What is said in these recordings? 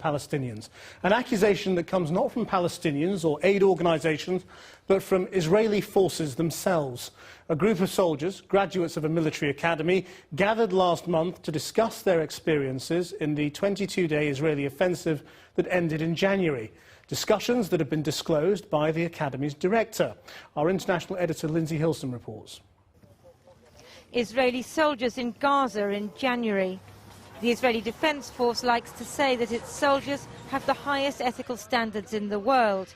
Palestinians. An accusation that comes not from Palestinians or aid organisations, but from Israeli forces themselves. A group of soldiers, graduates of a military academy, gathered last month to discuss their experiences in the 22-day Israeli offensive that ended in January. Discussions that have been disclosed by the Academy's director. Our international editor, Lindsay Hilson, reports. Israeli soldiers in Gaza in January. The Israeli Defense Force likes to say that its soldiers have the highest ethical standards in the world.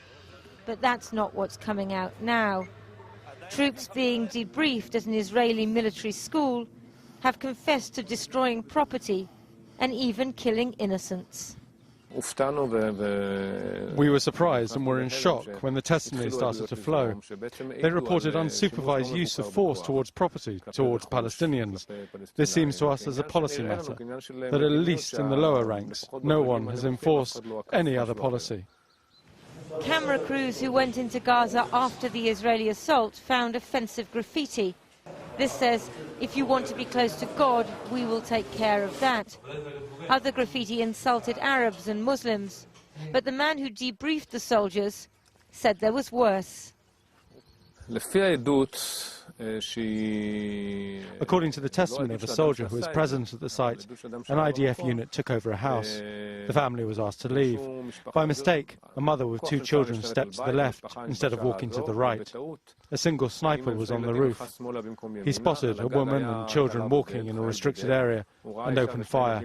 But that's not what's coming out now. Troops being debriefed at an Israeli military school have confessed to destroying property and even killing innocents. We were surprised and were in shock when the testimony started to flow. They reported unsupervised use of force towards property, towards Palestinians. This seems to us as a policy matter, that at least in the lower ranks, no one has enforced any other policy. Camera crews who went into Gaza after the Israeli assault found offensive graffiti. This says, if you want to be close to God, we will take care of that. Other graffiti insulted Arabs and Muslims, but the man who debriefed the soldiers said there was worse. According to the testimony of a soldier who was present at the site, an IDF unit took over a house. The family was asked to leave. By mistake, a mother with 2 children stepped to the left instead of walking to the right. A single sniper was on the roof. He spotted a woman and children walking in a restricted area and opened fire.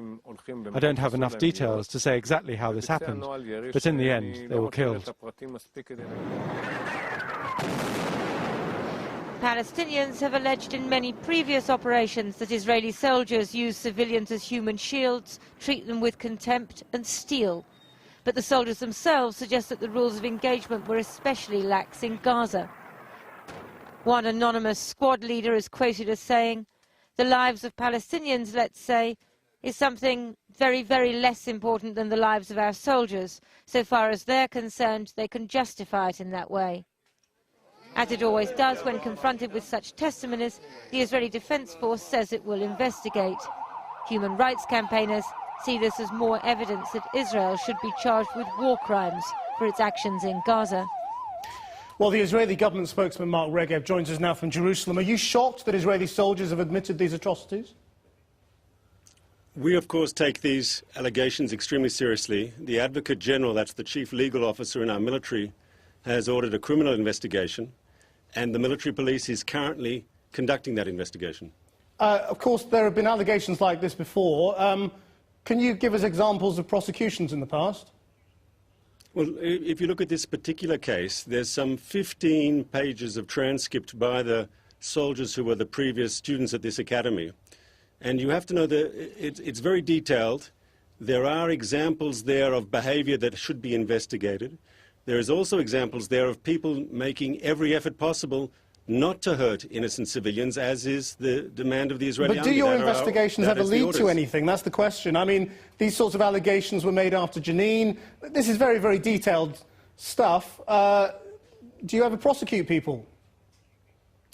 I don't have enough details to say exactly how this happened, but in the end, they were killed. Palestinians have alleged in many previous operations that Israeli soldiers use civilians as human shields, treat them with contempt and steal. But the soldiers themselves suggest that the rules of engagement were especially lax in Gaza. One anonymous squad leader is quoted as saying, "The lives of Palestinians, let's say, is something very, very less important than the lives of our soldiers. So far as they're concerned, they can justify it in that way." As it always does when confronted with such testimonies, the Israeli Defense Force says it will investigate. Human rights campaigners see this as more evidence that Israel should be charged with war crimes for its actions in Gaza. Well, the Israeli government spokesman Mark Regev joins us now from Jerusalem. Are you shocked that Israeli soldiers have admitted these atrocities? We, of course, take these allegations extremely seriously. The Advocate General, that's the chief legal officer in our military, has ordered a criminal investigation, and the military police is currently conducting that investigation. Of course, there have been allegations like this before. Can you give us examples of prosecutions in the past? Well, if you look at this particular case, there's some 15 pages of transcript by the soldiers who were the previous students at this academy. And you have to know that it's very detailed. There are examples there of behavior that should be investigated. There is also examples there of people making every effort possible not to hurt innocent civilians, as is the demand of the Israeli army. But do your investigations ever lead to anything? That's the question. I mean, these sorts of allegations were made after Jenin. This is very, very detailed stuff. Do you ever prosecute people?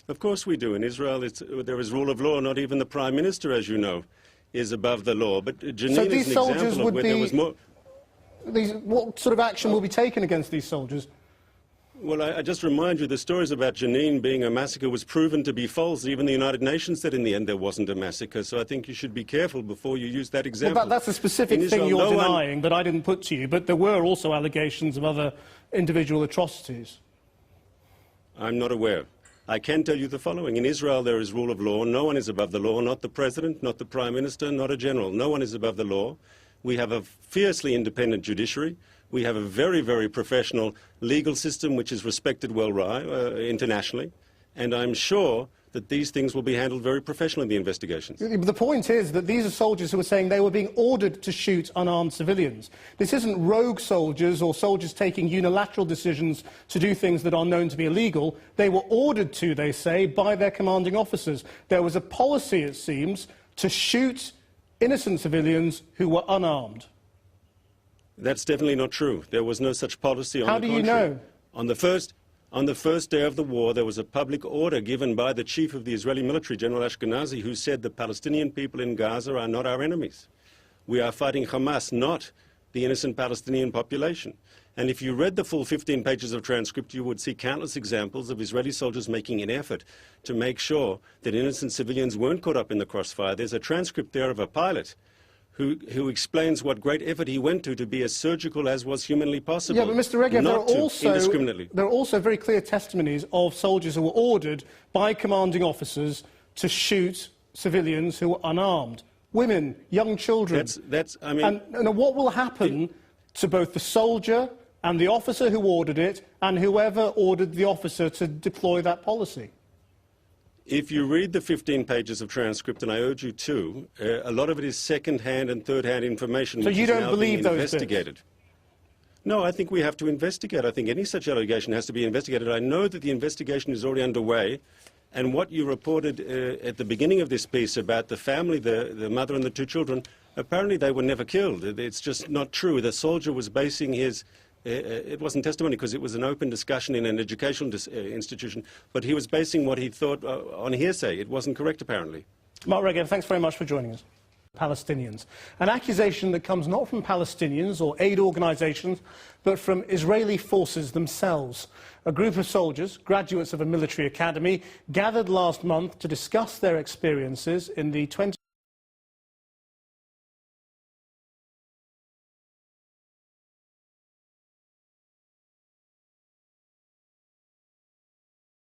Of course we do. In Israel, there is rule of law. Not even the Prime Minister, as you know, is above the law. But Jenin is an example of where there was more... What sort of action will be taken against these soldiers? Well, I just remind you, the stories about Jenin being a massacre was proven to be false. Even the United Nations said in the end there wasn't a massacre. So I think you should be careful before you use that example. Well, that's a specific thing you're denying that I didn't put to you. But there were also allegations of other individual atrocities. I'm not aware. I can tell you the following. In Israel, there is rule of law. No one is above the law, not the president, not the prime minister, not a general. No one is above the law. We have a fiercely independent judiciary. We have a very, very professional legal system which is respected well internationally. And I'm sure that these things will be handled very professionally in the investigations. The point is that these are soldiers who are saying they were being ordered to shoot unarmed civilians. This isn't rogue soldiers or soldiers taking unilateral decisions to do things that are known to be illegal. They were ordered to, they say, by their commanding officers. There was a policy, it seems, to shoot innocent civilians who were unarmed. That's definitely not true. There was no such policy. How do you know? On the first day of the war, there was a public order given by the chief of the Israeli military, General Ashkenazi, who said the Palestinian people in Gaza are not our enemies. We are fighting Hamas, not the innocent Palestinian population. And if you read the full 15 pages of transcript, you would see countless examples of Israeli soldiers making an effort to make sure that innocent civilians weren't caught up in the crossfire. There's a transcript there of a pilot who explains what great effort he went to be as surgical as was humanly possible. Yeah, but Mr. Regev, there are also very clear testimonies of soldiers who were ordered by commanding officers to shoot civilians who were unarmed. Women, young children. I mean... And what will happen to both the soldier and the officer who ordered it and whoever ordered the officer to deploy that policy? If you read the 15 pages of transcript, and I urge you to, a lot of it is second-hand and third-hand information which is now being investigated. No, I think we have to investigate. I think any such allegation has to be investigated. I know that the investigation is already underway, and what you reported at the beginning of this piece about the family, the mother and the two children, apparently they were never killed. It's just not true. The soldier was basing his... it wasn't testimony because it was an open discussion in an educational institution, but he was basing what he thought on hearsay. It wasn't correct, apparently. Mark Regev, thanks very much for joining us. Palestinians. An accusation that comes not from Palestinians or aid organisations, but from Israeli forces themselves. A group of soldiers, graduates of a military academy, gathered last month to discuss their experiences in the